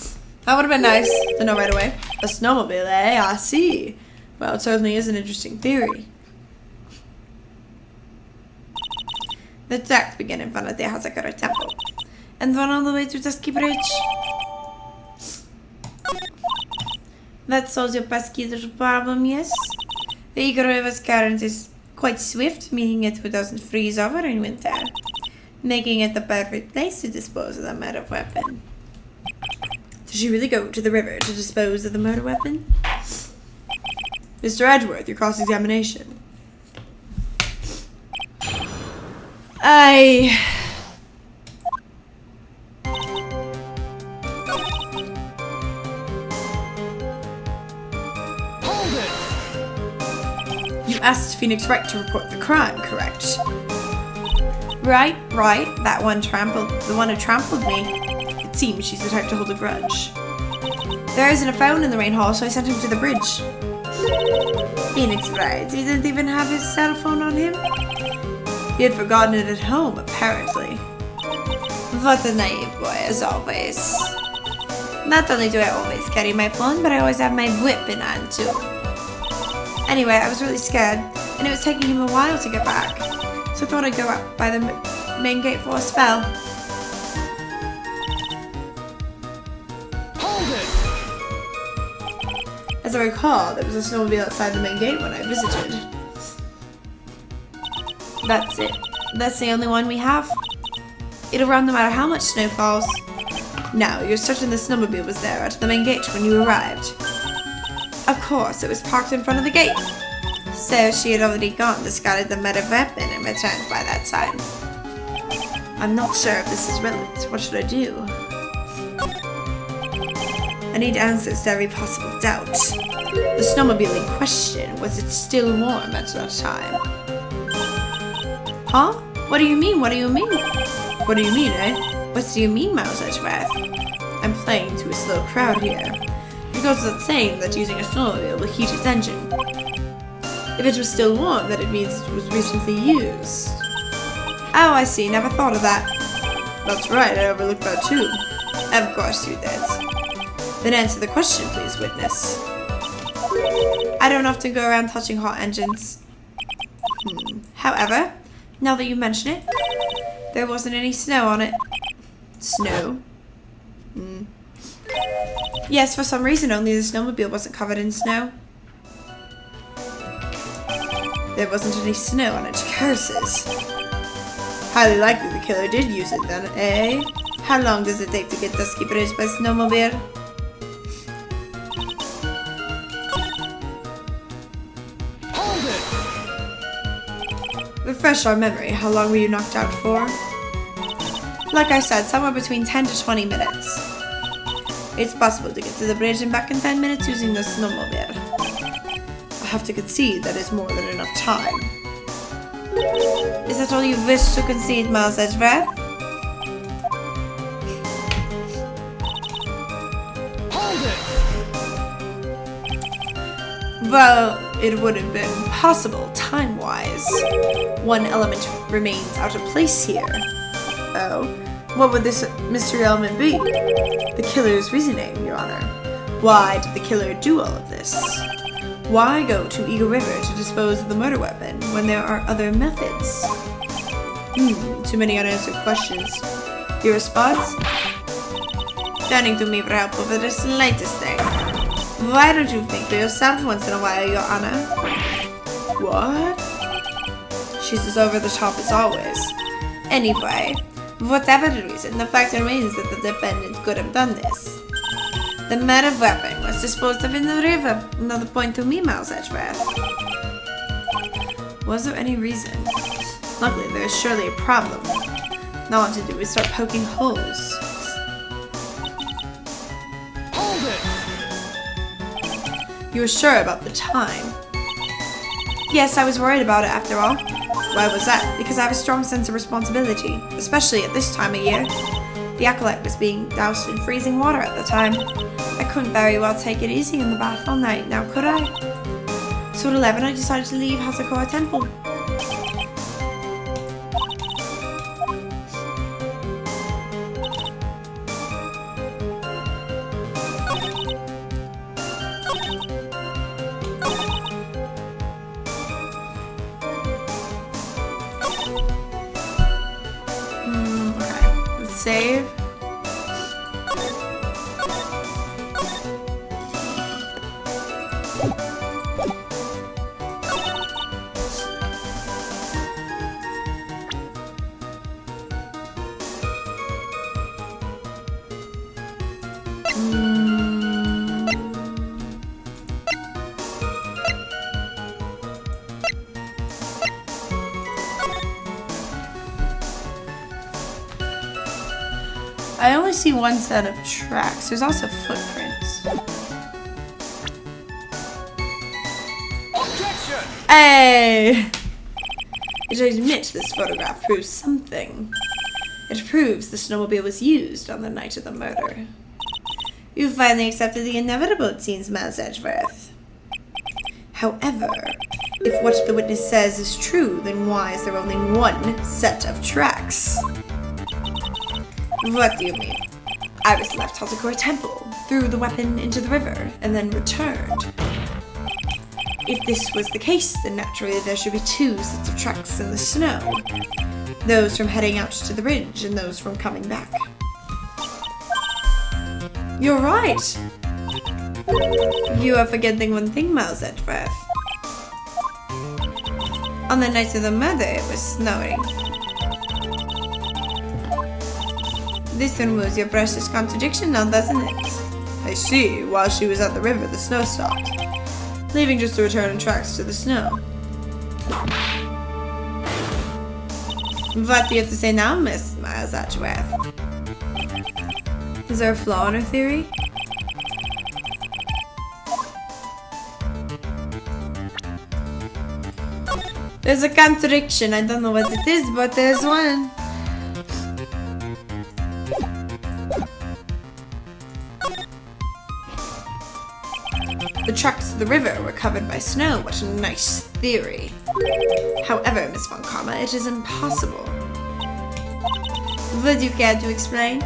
B: That would have been nice to know right away. A snowmobile, eh? I see. Well, it certainly is an interesting theory. The tracks begin in front of the Hazakura Temple and run all the way to Dusky Bridge. That solves your pesky little problem, yes? The Eagle River's current is quite swift, meaning it doesn't freeze over in winter, making it the perfect place to dispose of the murder weapon. Did she really go to the river to dispose of the murder weapon? Mr. Edgeworth, your cross-examination.
C: Hold it!
B: You asked Phoenix Wright to report the crime, correct? Right. That one the one who trampled me. It seems she's the type to hold a grudge. There isn't a phone in the rain hall, so I sent him to the bridge. Phoenix Wright, he didn't even have his cell phone on him? He had forgotten it at home, apparently. What a naive boy, as always. Not only do I always carry my phone, but I always have my whip in hand too. Anyway, I was really scared, and it was taking him a while to get back. So I thought I'd go up by the main gate for a spell. As I recall, there was a snowmobile outside the main gate when I visited. That's it. That's the only one we have. It'll run no matter how much snow falls. Now, you're certain the snowmobile was there at the main gate when you arrived? Of course, it was parked in front of the gate. So she had already gone, discarded the meta weapon, and returned by that time. I'm not sure if this is relevant. What should I do? I need answers to every possible doubt. The snowmobile in question, was it still warm at that time? Huh? What do you mean? What do you mean? What do you mean, eh? What do you mean, Mouse Edgewrath? I'm playing to a slow crowd here. It goes without saying that using a snowmobile will heat its engine. If it was still warm, then it means it was recently used. Oh, I see. Never thought of that. That's right. I overlooked that too. Of course you did. Then answer the question, please, witness. I don't often go around touching hot engines. However, now that you mention it, there wasn't any snow on it. Snow? Yes, for some reason only the snowmobile wasn't covered in snow. There wasn't any snow on its curses. Highly likely the killer did use it then, eh? How long does it take to get Dusky Bridge by snowmobile?
C: Hold it!
B: Refresh our memory. How long were you knocked out for? Like I said, somewhere between 10 to 20 minutes. It's possible to get to the bridge and back in 10 minutes using the snowmobile. I have to concede that is more than enough time. Is that all you wish to concede, Miles Edgewrath?
C: Hold it!
B: Well, it would have been possible time-wise. One element remains out of place here. Oh? What would this mystery element be? The killer's reasoning, Your Honor. Why did the killer do all of this? Why go to Eagle River to dispose of the murder weapon when there are other methods? Too many unanswered questions. Your response? Turning to me for help over the slightest thing. Why don't you think for yourself once in a while, Your Honor? What? She's as over the top as always. Anyway, whatever the reason, the fact remains that the defendant could have done this. The murder weapon was disposed of in the river. Another point to me, Mouse Edgewrath. Was there any reason? Luckily, there is surely a problem. Now what to do is start poking holes.
C: Hold it!
B: You were sure about the time? Yes, I was worried about it after all. Why was that? Because I have a strong sense of responsibility, especially at this time of year. The acolyte was being doused in freezing water at the time. I couldn't very well take it easy in the bath all night, now could I? So at 11 I decided to leave Hasakura Temple. Okay, let's save. I only see one set of tracks. There's also footprints.
C: Objection!
B: Hey! I admit this photograph proves something. It proves the snowmobile was used on the night of the murder. You finally accepted the inevitable, it seems, Miles Edgewrath. However, if what the witness says is true, then why is there only one set of tracks? What do you mean? I was left Hasakura Temple, threw the weapon into the river, and then returned. If this was the case, then naturally there should be two sets of tracks in the snow. Those from heading out to the bridge, and those from coming back. You're right! You are forgetting one thing, Miles Edgeworth. On the night of the murder, it was snowing. This removes your precious contradiction now, doesn't it? I see. While she was at the river, the snow stopped, leaving just to return in tracks to the snow. What do you have to say now, Miss Miles Edgeworth? Is there a flaw in her theory? There's a contradiction. I don't know what it is, but there's one. The tracks to the river were covered by snow. What a nice theory. However, Miss Von Karma, it is impossible. Would you care to explain?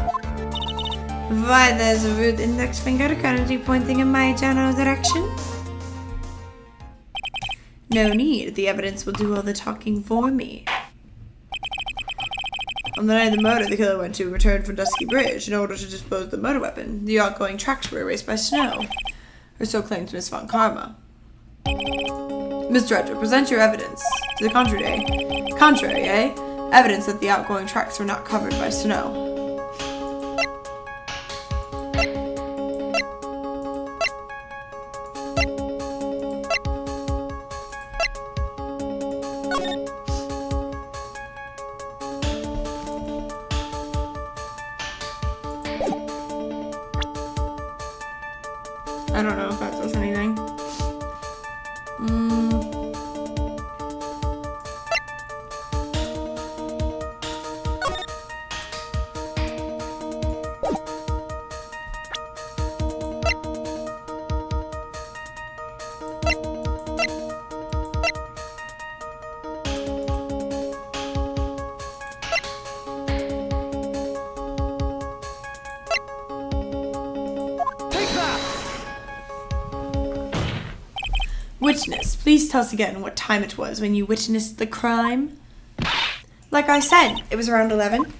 B: Why there's a rude index finger currently pointing in my general direction? No need. The evidence will do all the talking for me. On the night of the murder, the killer went to return from Dusky Bridge in order to dispose of the murder weapon. The outgoing tracks were erased by snow. Or so claims Miss Von Karma. Mr. Edger, present your evidence. To the contrary, eh? Evidence that the outgoing tracks were not covered by snow. I don't know if that does anything. Witness, please tell us again what time it was when you witnessed the crime. Like I said, it was around 11.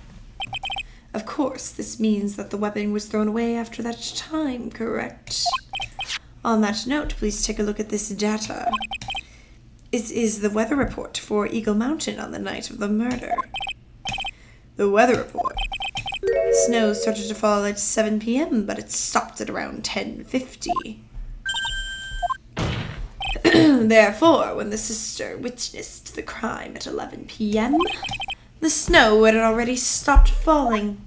B: Of course, this means that the weapon was thrown away after that time, correct? On that note, please take a look at this data. It is the weather report for Eagle Mountain on the night of the murder. The weather report. Snow started to fall at 7 p.m., but it stopped at around 10:50. Therefore, when the sister witnessed the crime at 11 p.m., the snow had already stopped falling.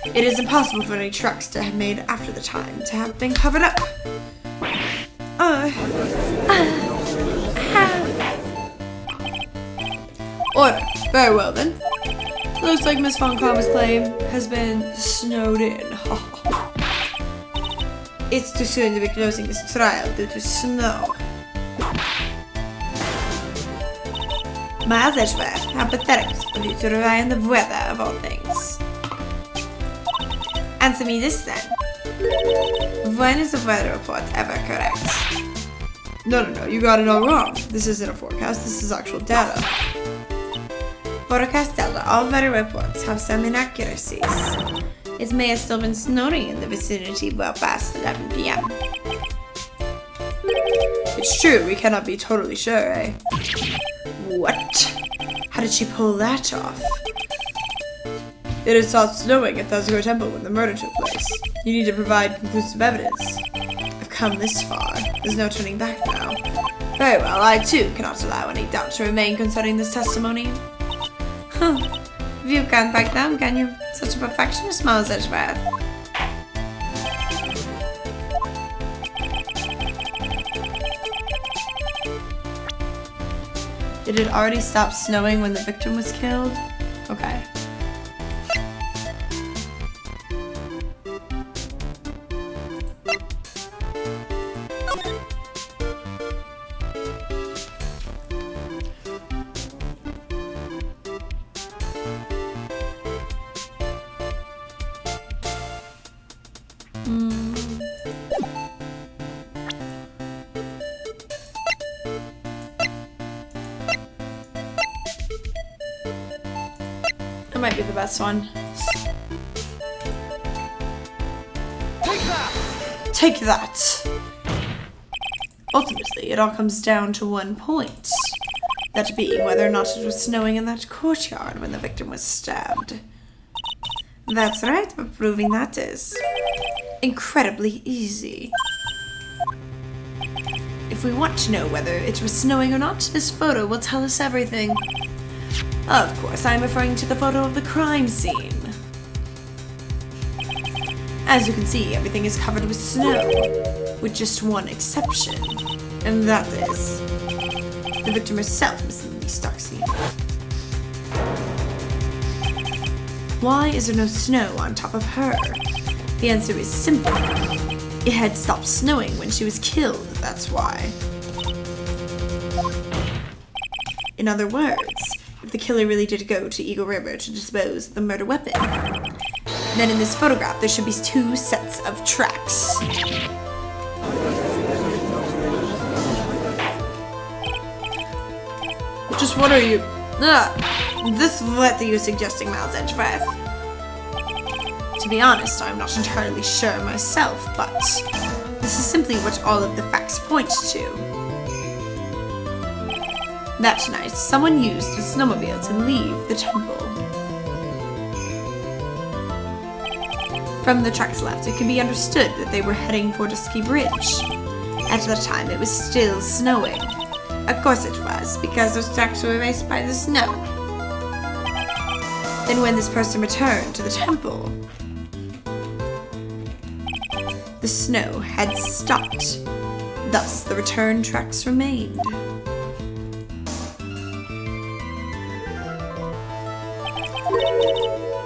B: It is impossible for any tracks to have made after the time to have been covered up. Order. Very well then. Looks like Miss Von Karma's claim has been snowed in. It's too soon to be closing this trial due to snow. Miles Edgeworth, how pathetic of you to rely on the weather of all things. Answer me this then. When is the weather report ever correct? No, you got it all wrong. This isn't a forecast, this is actual data. Forecast data, all weather reports have some inaccuracies. It may have still been snowing in the vicinity well past 11 p.m. It's true, we cannot be totally sure, eh? What? How did she pull that off? It had stopped snowing at Thasgore Temple when the murder took place. You need to provide conclusive evidence. I've come this far. There's no turning back now. Very well, I too cannot allow any doubt to remain concerning this testimony. You can't back down, can you? Such a perfectionist, Miles Edgeworth. Did it already stop snowing when the victim was killed? Okay. That might be the best one.
C: Take that!
B: Take that! Ultimately, it all comes down to one point. That being whether or not it was snowing in that courtyard when the victim was stabbed. That's right, but proving that is incredibly easy. If we want to know whether it was snowing or not, this photo will tell us everything. Of course, I'm referring to the photo of the crime scene. As you can see, everything is covered with snow, with just one exception, and that is the victim herself missing the stock scene. Why is there no snow on top of her? The answer is simple. It had stopped snowing when she was killed, that's why. In other words, if the killer really did go to Eagle River to dispose of the murder weapon, then in this photograph there should be 2 sets of tracks. Just what are you? This is what you're suggesting, Miles Edgeworth. To be honest, I'm not entirely sure myself, but this is simply what all of the facts point to. That night, someone used the snowmobile to leave the temple. From the tracks left, it can be understood that they were heading for Dusky Bridge. At the time, it was still snowing. Of course it was, because those tracks were erased by the snow. Then when this person returned to the temple, the snow had stopped. Thus, the return tracks remained.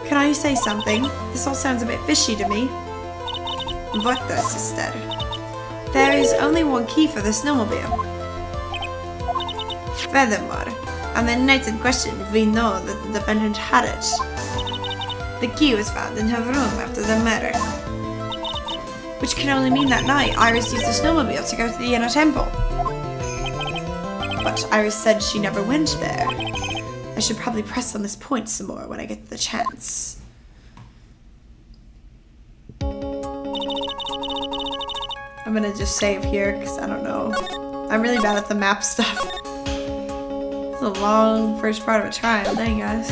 B: Can I say something? This all sounds a bit fishy to me. What the, sister? There is only one key for the snowmobile. Furthermore, on the night in question, we know that the defendant had it. The key was found in her room after the murder. Which can only mean that night Iris used the snowmobile to go to the inner temple. But Iris said she never went there. I should probably press on this point some more when I get the chance. I'm gonna just save here because I don't know. I'm really bad at the map stuff. It's a long first part of a trial, dang guys.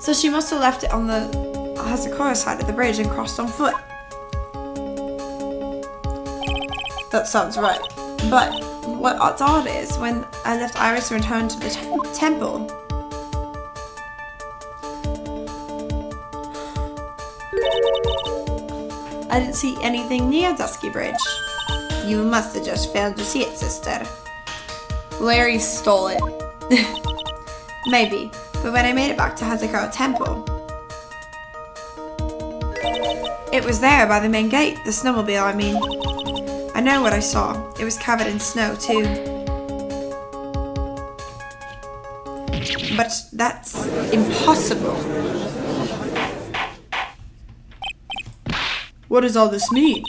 B: So she must have left it on the Hazakura side of the bridge and crossed on foot. That sounds right. But what's odd is when I left Iris and returned to the temple, I didn't see anything near Dusky Bridge. You must have just failed to see it, sister. Larry stole it. Maybe, but when I made it back to Hazakura Temple, it was there by the main gate, the snowmobile, I mean. I know what I saw. It was covered in snow, too. But that's impossible. What does all this mean?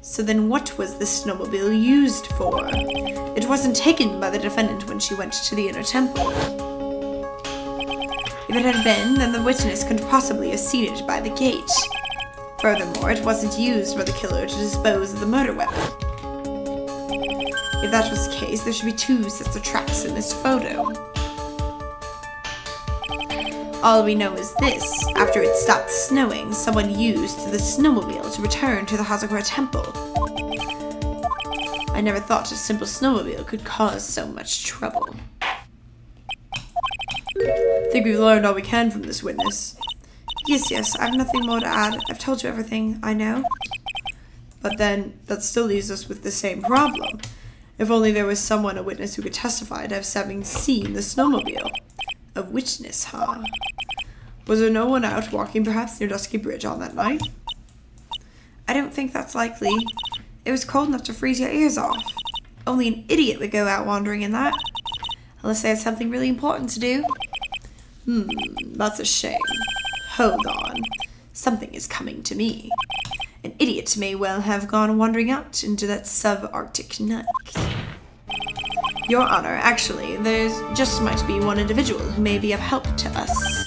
B: So then what was the snowmobile used for? It wasn't taken by the defendant when she went to the inner temple. If it had been, then the witness couldn't possibly have seen it by the gate. Furthermore, it wasn't used by the killer to dispose of the murder weapon. If that was the case, there should be 2 sets of tracks in this photo. All we know is this: after it stopped snowing, someone used the snowmobile to return to the Hazakura Temple. I never thought a simple snowmobile could cause so much trouble. I think we've learned all we can from this witness. Yes, I have nothing more to add. I've told you everything I know. But then, that still leaves us with the same problem. If only there was someone, a witness, who could testify to having seen the snowmobile. A witness, huh? Was there no one out walking perhaps near Dusky Bridge on that night? I don't think that's likely. It was cold enough to freeze your ears off. Only an idiot would go out wandering in that. Unless they had something really important to do. That's a shame. Hold on. Something is coming to me. An idiot may well have gone wandering out into that subarctic night. Your Honor, actually, there's just might be one individual who may be of help to us.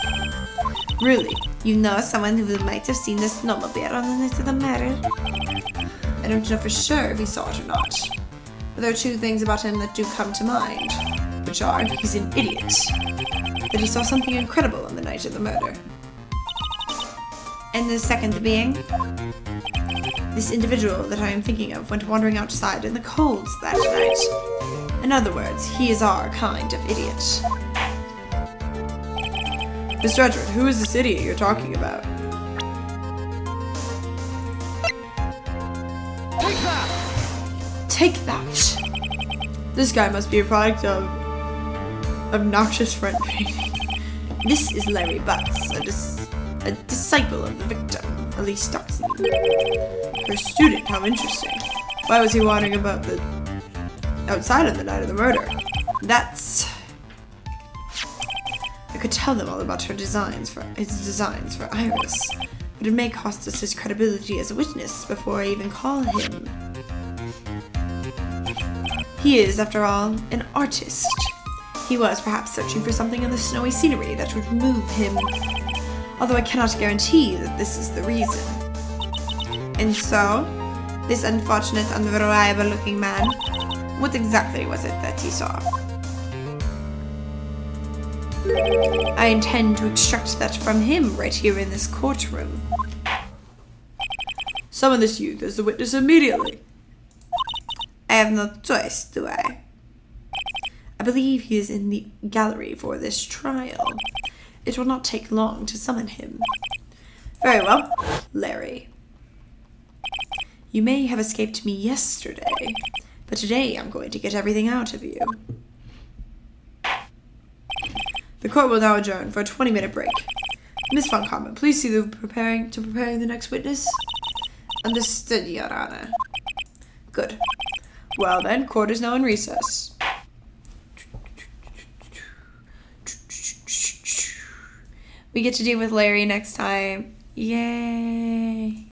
B: Really? You know someone who might have seen the snowmobile on the night of the murder? I don't know for sure if he saw it or not. But there are two things about him that do come to mind, which are, he's an idiot, that he saw something incredible on the night of the murder. And the second being, this individual that I am thinking of went wandering outside in the cold that night. In other words, he is our kind of idiot. Mr. Edward, who is this idiot you're talking about?
C: Take that!
B: Take that! This guy must be a product of obnoxious front painting. This is Larry Butts, a disciple of the victim, Elise Stockton. Her student, how interesting. Why was he wandering about outside on the night of the murder? I could tell them all about his designs for Iris, but it may cost us his credibility as a witness before I even call him. He is, after all, an artist. He was perhaps searching for something in the snowy scenery that would move him, although I cannot guarantee that this is the reason. And so, this unfortunate, unreliable-looking man, what exactly was it that he saw? I intend to extract that from him right here in this courtroom. Summon this youth as the witness immediately. I have no choice, do I? I believe he is in the gallery for this trial. It will not take long to summon him. Very well, Larry. You may have escaped me yesterday, but today I'm going to get everything out of you. The court will now adjourn for a 20-minute break. Miss Von Karma, please see to preparing the next witness. Understood, Your Honor. Good. Well then, court is now in recess. We get to deal with Larry next time. Yay.